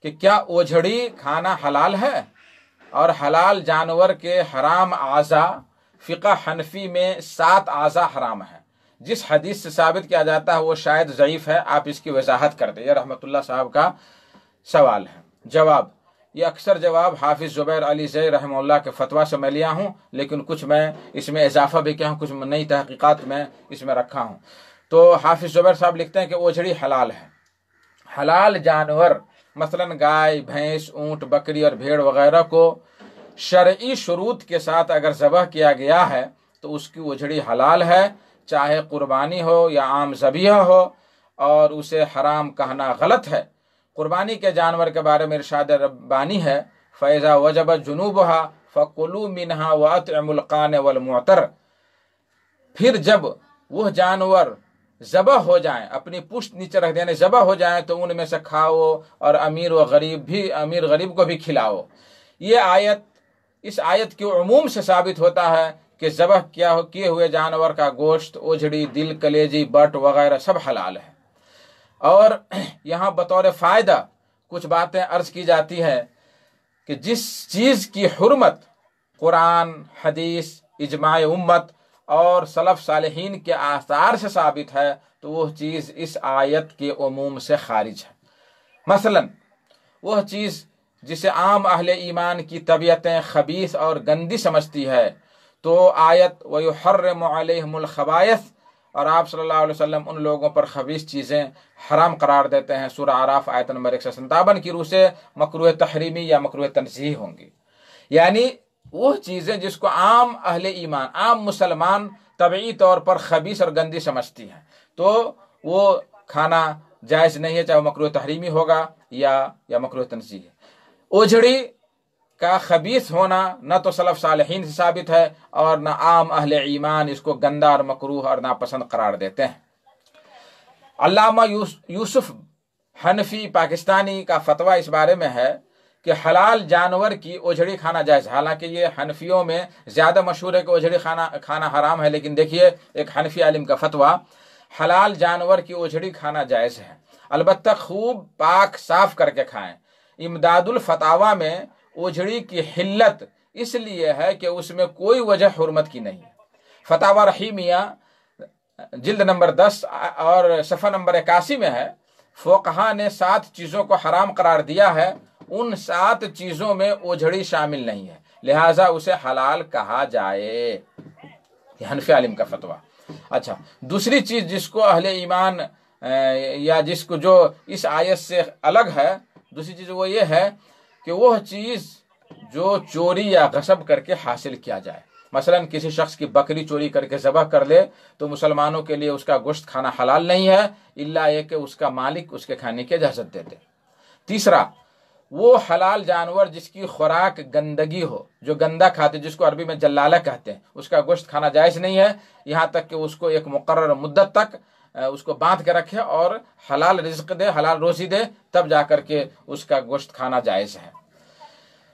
کہ کیا اوجھڑی کھانا حلال ہے، اور حلال جانور کے حرام اعضاء، فقہ حنفی میں 7 اعضاء حرام ہیں، جس حدیث سے ثابت کیا جاتا ہے وہ شاید ضعیف ہے، آپ اس کی وضاحت کر دیں۔ یہ رحمت اللہ صاحب کا سوال ہے۔ جواب، یہ اکثر جواب حافظ زبیر علی زئی رحمہ اللہ کے فتویٰ سے میں لیا ہوں، لیکن کچھ میں اس میں اضافہ بھی کیا ہوں، کچھ نئی تحقیقات میں اس میں رکھا ہوں۔ تو حافظ زبیر صاحب لکھتے ہیں کہ اوجھڑی حلال ہے۔ حلال جانور مثلا گائے، بھینس، اونٹ، بکری اور بھیڑ وغیرہ کو شرعی شروط کے ساتھ اگر ذبح کیا گیا ہے تو اس کی اوجھڑی حلال ہے، چاہے قربانی ہو یا عام ذبیحہ ہو، اور اسے حرام کہنا غلط ہے۔ قربانی کے جانور کے بارے میں ارشاد ربانی ہے، فَإِذَا وَجَبَتْ جُنُوبُهَا فَكُلُوا مِنْهَا وَأَطْعِمُوا الْقَانِعَ وَالْمُعْتَرَّ، پھر جب وہ جانور ذبح ہو جائیں، اپنی پشت نیچے رکھ دینے ذبح ہو جائیں تو ان میں سے کھاؤ، اور امیر غریب کو بھی کھلاؤ۔ یہ آیت، اس آیت کے عموم سے ثابت ہوتا ہے کہ ذبح کیے ہوئے جانور کا گوشت، اوجھڑی، دل، کلیجی، بٹ وغیرہ سب حلال ہے۔ اور یہاں بطور فائدہ کچھ باتیں عرض کی جاتی ہے کہ جس چیز کی حرمت قرآن، حدیث، اجماع امت اور سلف صالحین کے آثار سے ثابت ہے تو وہ چیز اس آیت کے عموم سے خارج ہے۔ مثلا وہ چیز جسے عام اہل ایمان کی طبیعتیں خبیث اور گندی سمجھتی ہے، تو آیت وَيُحَرِّمُ عَلَيْهِمُ الْخَبَائِثَ، اور آپ صلی اللہ علیہ وسلم ان لوگوں پر خبیث چیزیں حرام قرار دیتے ہیں۔ سورہ اعراف آیت نمبر 157 کی روح سے مکروہ تحریمی یا مکروہ تنزیہی ہوں گی، یعنی وہ چیزیں جس کو عام اہل ایمان، عام مسلمان طبعی طور پر خبیث اور گندی سمجھتی ہیں، تو وہ کھانا جائز نہیں ہے، چاہے وہ مکروہ تحریمی ہوگا یا مکروہ تنزیہی ہے۔ اوجھڑی کا خبیث ہونا نہ تو سلف صالحین سے ثابت ہے اور نہ عام اہل ایمان اس کو گندا اور مکروہ اور ناپسند قرار دیتے ہیں۔ علامہ یوسف حنفی پاکستانی کا فتویٰ اس بارے میں ہے کہ حلال جانور کی اوجھڑی کھانا جائز، حالانکہ یہ حنفیوں میں زیادہ مشہور ہے کہ اوجھڑی کھانا حرام ہے، لیکن دیکھیے ایک حنفی عالم کا فتویٰ، حلال جانور کی اوجھڑی کھانا جائز ہے، البتہ خوب پاک صاف کر کے کھائیں۔ امداد الفتاویٰ میں اوجھڑی کی حلت اس لیے ہے کہ اس میں کوئی وجہ حرمت کی نہیں ہے۔ فتاویٰ رحیمیہ جلد نمبر 10 اور صفحہ نمبر 81 میں ہے، فقہا نے 7 چیزوں کو حرام قرار دیا ہے، ان 7 چیزوں میں اوجھڑی شامل نہیں ہے، لہٰذا اسے حلال کہا جائے۔ یہ حنفی عالم کا فتویٰ۔ اچھا، دوسری چیز جس کو اہل ایمان یا جس کو جو اس آیت سے الگ ہے، دوسری چیز وہ یہ ہے کہ وہ چیز جو چوری یا غصب کر کے حاصل کیا جائے، مثلا کسی شخص کی بکری چوری کر کے ذبح کر لے تو مسلمانوں کے لیے اس کا گوشت کھانا حلال نہیں ہے الا یہ کہ اس کا مالک اس کے کھانے کی اجازت دے دے۔ تیسرا، وہ حلال جانور جس کی خوراک گندگی ہو، جو گندا کھاتے جس کو عربی میں جلالہ کہتے ہیں، اس کا گوشت کھانا جائز نہیں ہے یہاں تک کہ اس کو ایک مقرر مدت تک اس کو باندھ کے رکھے اور حلال رزق دے، حلال روزی دے، تب جا کر کے اس کا گوشت کھانا جائز ہے۔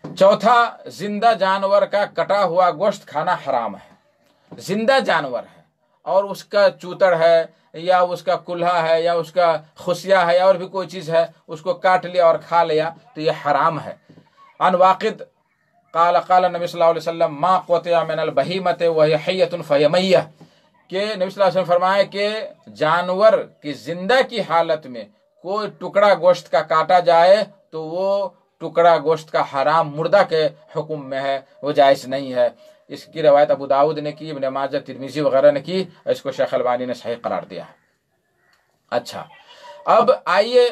چوتھا، زندہ جانور کا کٹا ہوا گوشت کھانا حرام ہے۔ زندہ جانور ہے اور اس کا چوتڑ ہے یا اس کا کلہا ہے یا اس کا خصیہ ہے یا اور بھی کوئی چیز ہے، اس کو کاٹ لیا اور کھا لیا تو یہ حرام ہے۔ عن واقد قال نبی صلی اللہ علیہ وسلم ما قطع من البہیمۃ وہی حیۃ فہی میہ، کہ نبی صلی اللہ علیہ وسلم فرمائے کہ جانور کی زندہ کی حالت میں کوئی ٹکڑا گوشت کا کاٹا جائے تو وہ ٹکڑا گوشت کا حرام مردہ کے حکم میں ہے، وہ جائز نہیں ہے۔ اس کی روایت ابو داؤد نے کی، ابن ماجہ، ترمذی وغیرہ نے کی، اس کو شیخ البانی نے صحیح قرار دیا ہے۔ اچھا، اب آئیے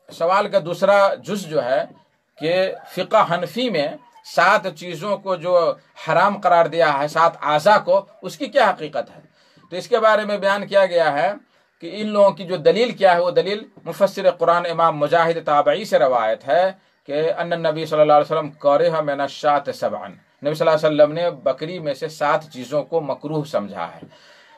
سوال کا دوسرا جز جو ہے کہ فقہ حنفی میں 7 چیزوں کو جو حرام قرار دیا ہے، 7 اعضاء کو، اس کی کیا حقیقت ہے؟ تو اس کے بارے میں بیان کیا گیا ہے کہ ان لوگوں کی جو دلیل کیا ہے، وہ دلیل مفسر قرآن امام مجاہد تابعی سے روایت ہے کہ ان نبی صلی اللہ علیہ وسلم کرہ من الشاۃ سبعا، نبی صلی اللہ علیہ وسلم نے بکری میں سے 7 چیزوں کو مکروہ سمجھا ہے۔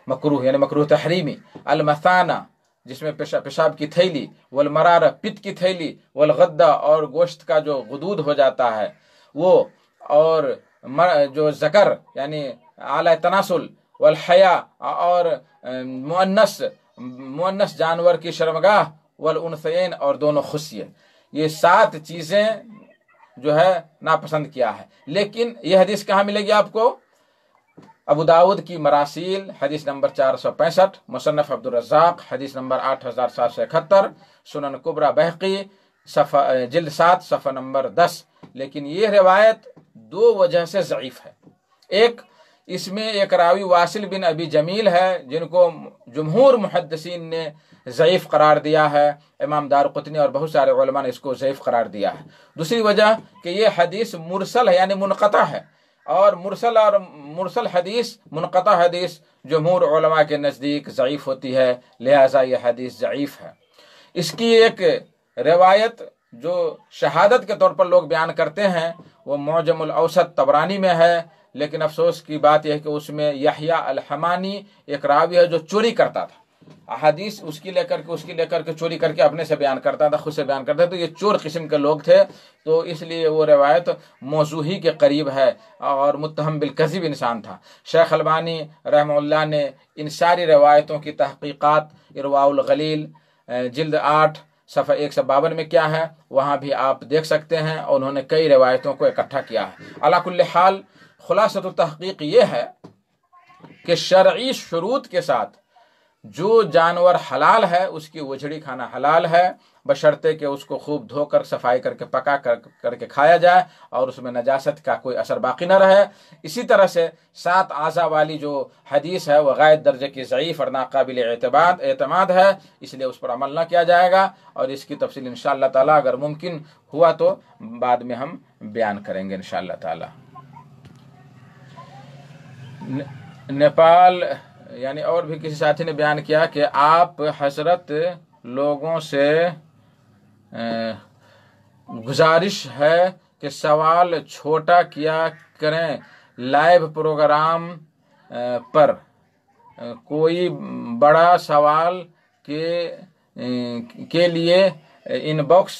مکروہ یعنی مکروہ تحریمی، المثانہ جس میں پیشاب کی تھیلی، والمرارہ پت کی تھیلی، والغدہ اور گوشت کا جو غدود ہو جاتا ہے وہ، اور جو ذکر یعنی اعلی تناسل، والحیا اور مؤنث جانور کی شرمگاہ، والانثیین اور دونوں خصیے، یہ 7 چیزیں جو ہے ناپسند کیا ہے۔ لیکن یہ حدیث کہاں ملے گی آپ کو؟ ابو داؤد کی مراسیل حدیث نمبر 465، مصنف عبدالرزاق حدیث نمبر 8771، سنن کبریٰ بہقی جلد 7 صفحہ نمبر 10۔ لیکن یہ روایت 2 وجہ سے ضعیف ہے۔ ایک، اس میں ایک راوی واصل بن ابی جمیل ہے جن کو جمہور محدثین نے ضعیف قرار دیا ہے، امام دارقطنی اور بہت سارے علماء نے اس کو ضعیف قرار دیا ہے۔ دوسری وجہ کہ یہ حدیث مرسل ہے یعنی منقطع ہے، اور مرسل حدیث، منقطع حدیث جمہور علماء کے نزدیک ضعیف ہوتی ہے، لہٰذا یہ حدیث ضعیف ہے۔ اس کی ایک روایت جو شہادت کے طور پر لوگ بیان کرتے ہیں وہ معجم الاوسط طبرانی میں ہے، لیکن افسوس کی بات یہ ہے کہ اس میں یحییٰ الحمانی ایک راوی ہے جو چوری کرتا تھا، احادیث اس کی لے کر کے چوری کر کے اپنے سے بیان کرتا تھا، خود سے بیان کرتا تھا، تو یہ چور قسم کے لوگ تھے، تو اس لیے وہ روایت موضوعی کے قریب ہے اور متہم بالکذب انسان تھا۔ شیخ البانی رحمہ اللہ نے ان ساری روایتوں کی تحقیقات ارواء الغلیل جلد 8 صفحہ 152 میں کیا ہے وہاں بھی آپ دیکھ سکتے ہیں، اور انہوں نے کئی روایتوں کو اکٹھا کیا ہے۔ علی کل حال خلاصۃ التحقیق یہ ہے کہ شرعی شروط کے ساتھ جو جانور حلال ہے اس کی اوجھڑی کھانا حلال ہے، بشرطے کہ اس کو خوب دھو کر صفائی کر کے پکا کر کے کھایا جائے اور اس میں نجاست کا کوئی اثر باقی نہ رہے۔ اسی طرح سے 7 اعضاء والی جو حدیث ہے وہ غائب درجے کی ضعیف اور ناقابل اعتماد ہے، اس لیے اس پر عمل نہ کیا جائے گا، اور اس کی تفصیل انشاءاللہ تعالی اگر ممکن ہوا تو بعد میں ہم بیان کریں گے انشاءاللہ تعالی۔ نیپال یعنی اور بھی کسی ساتھی نے بیان کیا کہ آپ حضرت لوگوں سے گزارش ہے کہ سوال چھوٹا کیا کریں لائیو پروگرام پر، کوئی بڑا سوال کے لیے ان باکس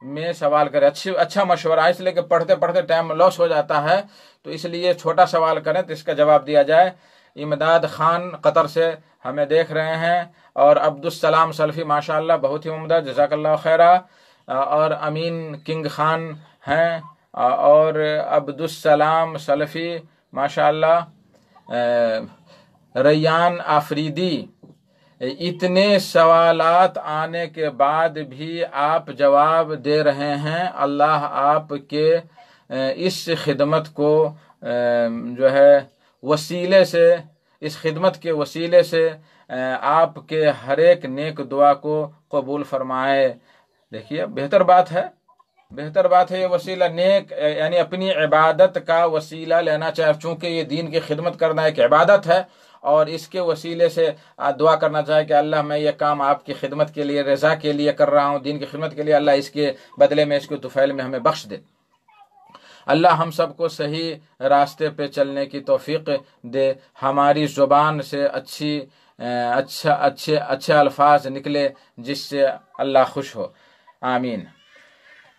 میں سوال کریں۔ اچھا مشورہ ہے، اس لیے کہ پڑھتے پڑھتے ٹائم لاس ہو جاتا ہے، تو اس لیے چھوٹا سوال کریں تو اس کا جواب دیا جائے۔ امداد خان قطر سے ہمیں دیکھ رہے ہیں، اور عبدالسلام سلفی ماشاءاللہ بہت ہی عمدہ، جزاک اللہ خیرہ، اور امین کنگ خان ہیں، اور عبدالسلام سلفی ماشاءاللہ، ریان آفریدی۔ اتنے سوالات آنے کے بعد بھی آپ جواب دے رہے ہیں، اللہ آپ کے اس خدمت کو جو ہے وسیلے سے، اس خدمت کے وسیلے سے آپ کے ہر ایک نیک دعا کو قبول فرمائے۔ دیکھیے بہتر بات ہے یہ وسیلہ نیک، یعنی اپنی عبادت کا وسیلہ لینا چاہے، چونکہ یہ دین کی خدمت کرنا ایک عبادت ہے، اور اس کے وسیلے سے دعا کرنا چاہے کہ اللہ میں یہ کام آپ کی خدمت کے لیے، رضا کے لیے کر رہا ہوں، دین کی خدمت کے لیے، اللہ اس کے بدلے میں، اس کے طفیل میں ہمیں بخش دے۔ اللہ ہم سب کو صحیح راستے پہ چلنے کی توفیق دے، ہماری زبان سے اچھے الفاظ نکلے جس سے اللہ خوش ہو، آمین۔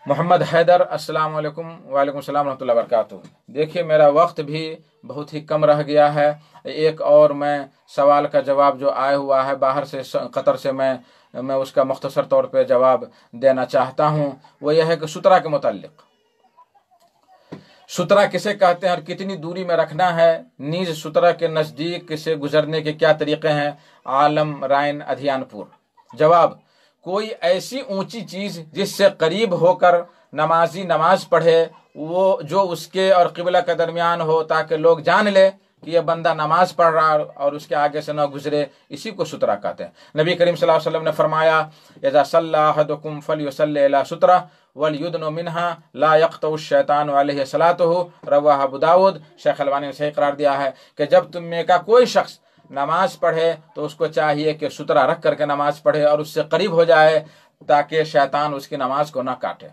محمد حیدر، السلام علیکم۔ وعلیکم السلام ورحمۃ اللہ وبرکاتہ۔ دیکھیے میرا وقت بھی بہت ہی کم رہ گیا ہے، ایک اور میں سوال کا جواب جو آیا ہوا ہے باہر سے، قطر سے، میں اس کا مختصر طور پہ جواب دینا چاہتا ہوں۔ وہ یہ ہے کہ سترہ کے متعلق، سترہ کسے کہتے ہیں اور کتنی دوری میں رکھنا ہے، نیز سترہ کے نزدیک سے گزرنے کے کیا طریقے ہیں؟ عالم رائن ادھیان پور۔ جواب: کوئی ایسی اونچی چیز جس سے قریب ہو کر نمازی نماز پڑھے، وہ جو اس کے اور قبلہ کے درمیان ہو، تاکہ لوگ جان لے کہ یہ بندہ نماز پڑھ رہا اور اس کے آگے سے نہ گزرے، اسی کو سترہ کہتے ہیں۔ نبی کریم صلی اللہ علیہ وسلم نے فرمایا: اذا صلی احدکم فلیصلی الی سترہ ولیدن منہا لا یقطع الشیطان علیہ صلاته، رواہ ابو داود۔ شیخ البانی نے صحیح قرار دیا ہے کہ جب تم میں کا کوئی شخص نماز پڑھے تو اس کو چاہیے کہ سترہ رکھ کر کے نماز پڑھے اور اس سے قریب ہو جائے تاکہ شیطان اس کی نماز کو نہ کاٹے۔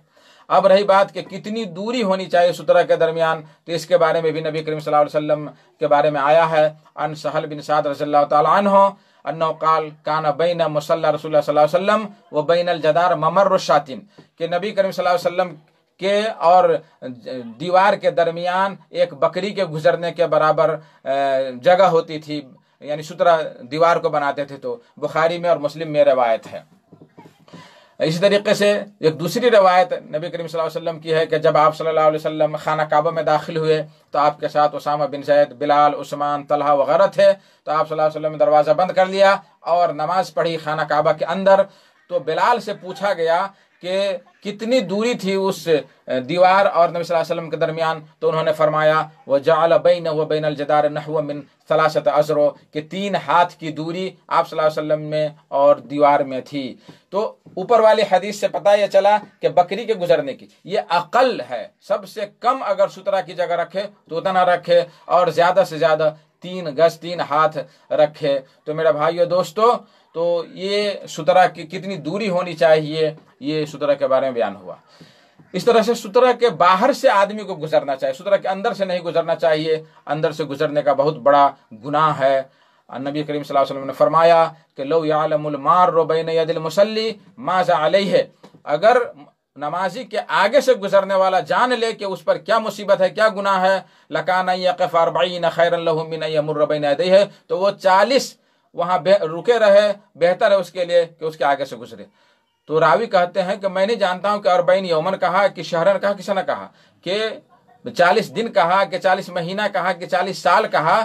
اب رہی بات کہ کتنی دوری ہونی چاہیے سترہ کے درمیان، تو اس کے بارے میں بھی نبی کریم صلی اللہ علیہ وسلم کے بارے میں آیا ہے۔ عن سہل بن سعد رضی اللہ تعالی عنہ انه قال کان بین مصلی رسول اللہ صلی اللہ علیہ وسلم و بین الجدار ممر الشاتین، کہ نبی کریم صلی اللہ علیہ وسلم کے اور دیوار کے درمیان ایک بکری کے گزرنے کے برابر جگہ ہوتی تھی، یعنی سترہ دیوار کو بناتے تھے۔ تو بخاری میں اور مسلم میں روایت ہے۔ اسی طریقے سے ایک دوسری روایت نبی کریم صلی اللہ علیہ وسلم کی ہے کہ جب آپ صلی اللہ علیہ وسلم خانہ کعبہ میں داخل ہوئے تو آپ کے ساتھ اسامہ بن زید، بلال، عثمان، طلحہ وغیرہ تھے، تو آپ صلی اللہ علیہ وسلم نے دروازہ بند کر لیا اور نماز پڑھی خانہ کعبہ کے اندر۔ تو بلال سے پوچھا گیا کہ کتنی دوری تھی اس دیوار اور نبی صلی اللہ علیہ وسلم کے درمیان، تو انہوں نے فرمایا وَجَعَلَ بَيْنَهُ وَبَيْنَ الْجِدَارِ نَحْوَ مِنْ 3 أَذْرُعٍ، کہ 3 ہاتھ کی دوری آپ صلی اللہ علیہ وسلم میں اور دیوار میں تھی۔ تو اوپر والی حدیث سے پتہ یہ چلا کہ بکری کے گزرنے کی یہ اقل ہے، سب سے کم اگر سترہ کی جگہ رکھے تو اتنا رکھے، اور زیادہ سے زیادہ 3 گز 3 ہاتھ رکھے۔ تو میرا بھائیو دوستو، تو یہ سترہ کی کتنی دوری ہونی چاہیے، یہ سترہ کے بارے میں بیان ہوا۔ اس طرح سے سترہ کے باہر سے آدمی کو گزرنا چاہیے، سترہ کے اندر سے نہیں گزرنا چاہیے، اندر سے گزرنے کا بہت بڑا گناہ ہے۔ نبی کریم صلی اللہ علیہ وسلم نے فرمایا کہ لو یعلم المار بین ید المصلی ماذا علیہ، اگر نمازی کے آگے سے گزرنے والا جان لے کہ اس پر کیا مصیبت ہے، کیا گناہ ہے، لکان ان یقف 40 خیرا له من ان یمر بین یدیہ، تو وہ 40 وہاں رکے رہے، بہتر ہے اس کے لیے کہ اس کے آگے سے گزرے۔ تو راوی کہتے ہیں کہ میں نہیں جانتا ہوں کہ 40 یومن کہا کہ شہرن کہا، کسی نے کہا کہ 40 دن کہا کہ 40 مہینہ کہا کہ 40 سال کہا،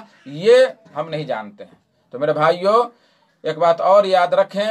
یہ ہم نہیں جانتے ہیں۔ تو میرے بھائیو، ایک بات اور یاد رکھیں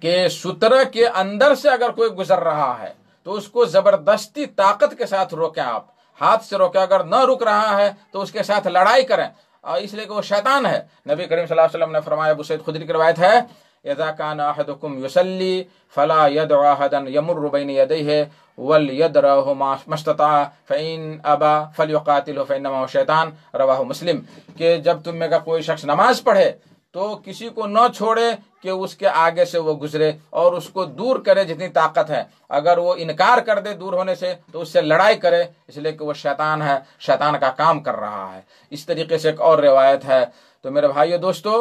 کہ سترہ کے اندر سے اگر کوئی گزر رہا ہے تو اس کو زبردستی طاقت کے ساتھ روکیں، آپ ہاتھ سے روکیں، اگر نہ رک رہا ہے تو اس کے ساتھ لڑائی کریں، اور اس لیے کہ وہ شیطان ہے۔ نبی کریم صلی اللہ علیہ وسلم نے فرمایا، ابو سعید خدری کی روایت ہے، اذا كان احدكم يصلي فلا يدع احدا يمر بين يديه وليدره ما استطاع فان ابى فليقاتله فانما هو شیطان، رواہ مسلم، کہ جب تم میں کا کوئی شخص نماز پڑھے تو کسی کو نہ چھوڑے کہ اس کے آگے سے وہ گزرے اور اس کو دور کرے جتنی طاقت ہے. اگر وہ انکار کر دے دور ہونے سے تو اس سے لڑائی کرے، اس لیے کہ وہ شیطان ہے، شیطان کا کام کر رہا ہے. اس طریقے سے ایک اور روایت ہے. تو میرے بھائیو دوستو،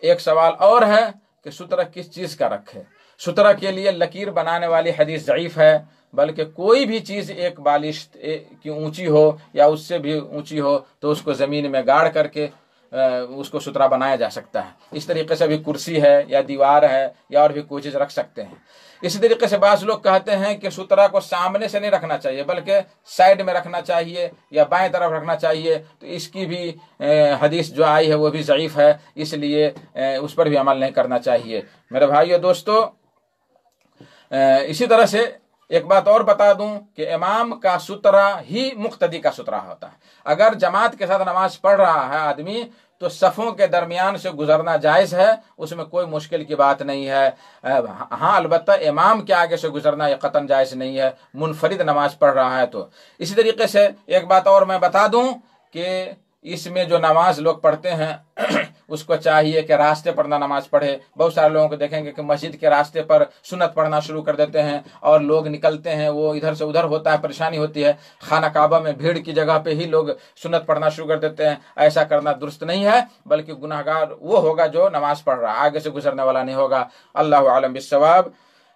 ایک سوال اور ہے کہ سترہ کس چیز کا رکھے. سترہ کے لیے لکیر بنانے والی حدیث ضعیف ہے، بلکہ کوئی بھی چیز ایک بالش کی اونچی ہو یا اس سے بھی اونچی ہو تو اس کو زمین میں گاڑ کر کے اس کو سترہ بنایا جا سکتا ہے. اس طریقے سے بھی کرسی ہے یا دیوار ہے یا اور بھی کوئی چیز رکھ سکتے ہیں. اسی طریقے سے بعض لوگ کہتے ہیں کہ سترہ کو سامنے سے نہیں رکھنا چاہیے بلکہ سائڈ میں رکھنا چاہیے یا بائیں طرف رکھنا چاہیے. تو اس کی بھی حدیث جو آئی ہے وہ بھی ضعیف ہے، اس لیے اس پر بھی عمل نہیں کرنا چاہیے. میرے بھائیو دوستو، اسی طرح سے ایک بات اور بتا دوں کہ امام کا سترہ ہی مقتدی کا سترہ ہوتا ہے. اگر جماعت کے ساتھ نماز پڑھ رہا ہے آدمی تو صفوں کے درمیان سے گزرنا جائز ہے، اس میں کوئی مشکل کی بات نہیں ہے. ہاں البتہ امام کے آگے سے گزرنا یہ قطعاً جائز نہیں ہے، منفرد نماز پڑھ رہا ہے تو. اسی طریقے سے ایک بات اور میں بتا دوں کہ اس میں جو نماز لوگ پڑھتے ہیں اس کو چاہیے کہ راستے پر نہ نماز پڑھے. بہت سارے لوگوں کو دیکھیں گے کہ مسجد کے راستے پر سنت پڑھنا شروع کر دیتے ہیں اور لوگ نکلتے ہیں، وہ ادھر سے ادھر ہوتا ہے، پریشانی ہوتی ہے. خانہ کعبہ میں بھیڑ کی جگہ پہ ہی لوگ سنت پڑھنا شروع کر دیتے ہیں. ایسا کرنا درست نہیں ہے، بلکہ گناہ گار وہ ہوگا جو نماز پڑھ رہا ہے، آگے سے گزرنے والا نہیں ہوگا. اللہ عالم بالصواب.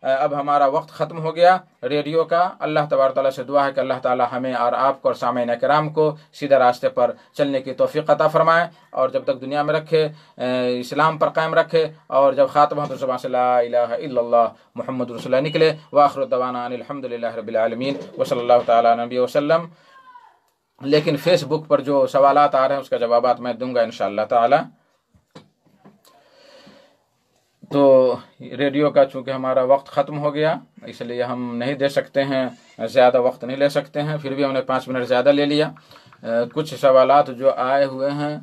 اب ہمارا وقت ختم ہو گیا ریڈیو کا. اللہ تبارک تعالیٰ سے دعا ہے کہ اللہ تعالیٰ ہمیں اور آپ کو اور سامعین کرام کو سیدھے راستے پر چلنے کی توفیق عطا فرمائے، اور جب تک دنیا میں رکھے اسلام پر قائم رکھے، اور جب خاتمہ تو زبان سے لا الہ الا اللہ محمد رسول اللہ نکلے. وآخر دعوانا ان الحمد للہ رب العالمین وصلی اللہ تعالیٰ نبی وسلم. لیکن فیس بک پر جو سوالات آ رہے ہیں اس کا جوابات میں دوں گا انشاءاللہ تعالی. تو ریڈیو کا چونکہ ہمارا وقت ختم ہو گیا اس لیے ہم نہیں دے سکتے ہیں، زیادہ وقت نہیں لے سکتے ہیں. پھر بھی ہم نے 5 منٹ زیادہ لے لیا. کچھ سوالات جو آئے ہوئے ہیں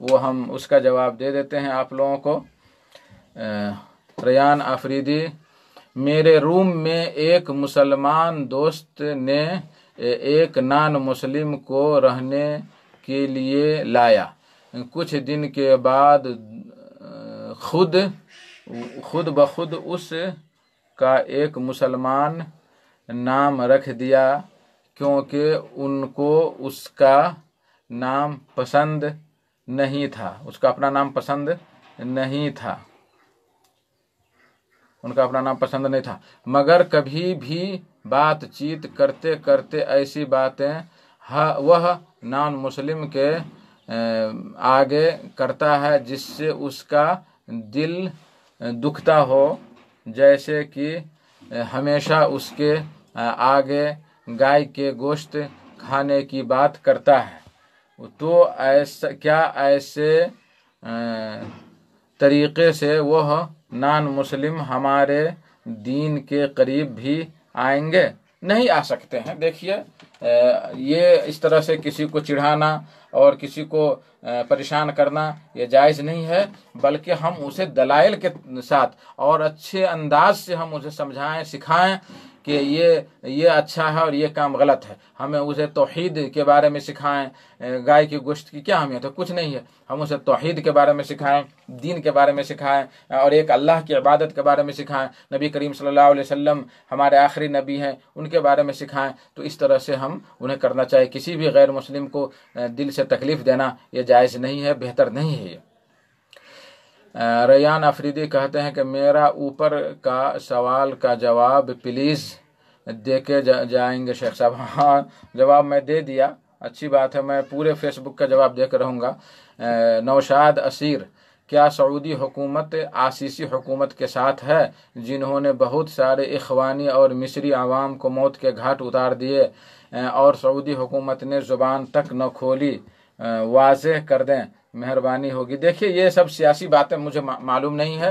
وہ ہم اس کا جواب دے دیتے ہیں آپ لوگوں کو. ریان آفریدی: میرے روم میں ایک مسلمان دوست نے ایک نان مسلم کو رہنے کے لیے لایا. کچھ دن کے بعد خود بخود اس کا ایک مسلمان نام رکھ دیا کیونکہ ان کو اس کا نام پسند نہیں تھا. اس کا اپنا نام پسند نہیں تھا، ان کا اپنا نام پسند نہیں تھا، مگر کبھی بھی بات چیت کرتے کرتے ایسی باتیں وہ نان مسلم کے آگے کرتا ہے جس سے اس کا دل دکھتا ہو، جیسے کہ ہمیشہ اس کے آگے گائے کے گوشت کھانے کی بات کرتا ہے. تو ایسے طریقے سے وہ نان مسلم ہمارے دین کے قریب بھی آئیں گے؟ نہیں آ سکتے ہیں. دیکھیے یہ اس طرح سے کسی کو چڑھانا اور کسی کو پریشان کرنا یہ جائز نہیں ہے، بلکہ ہم اسے دلائل کے ساتھ اور اچھے انداز سے ہم اسے سمجھائیں، سکھائیں کہ یہ اچھا ہے اور یہ کام غلط ہے. ہمیں اسے توحید کے بارے میں سکھائیں. گائے کے گوشت کی کیا اہمیت ہے؟ کچھ نہیں ہے. ہم اسے توحید کے بارے میں سکھائیں، دین کے بارے میں سکھائیں، اور ایک اللہ کی عبادت کے بارے میں سکھائیں. نبی کریم صلی اللہ علیہ وسلم ہمارے آخری نبی ہیں، ان کے بارے میں سکھائیں. تو اس طرح سے ہم انہیں کرنا چاہیے. کسی بھی غیر مسلم کو دل سے تکلیف دینا یہ جائز نہیں ہے، بہتر نہیں ہے یہ. ریان آفریدی کہتے ہیں کہ میرا اوپر کا سوال کا جواب پلیز دے کے جائیں گے شیخ صاحب. ہاں جواب میں دے دیا، اچھی بات ہے. میں پورے فیس بک کا جواب دے کے رہوں گا. نوشاد اسیر: کیا سعودی حکومت آسیسی حکومت کے ساتھ ہے جنہوں نے بہت سارے اخوانی اور مصری عوام کو موت کے گھاٹ اتار دیے اور سعودی حکومت نے زبان تک نہ کھولی؟ واضح کر دیں، مہربانی ہوگی. دیکھیے یہ سب سیاسی باتیں مجھے معلوم نہیں ہے.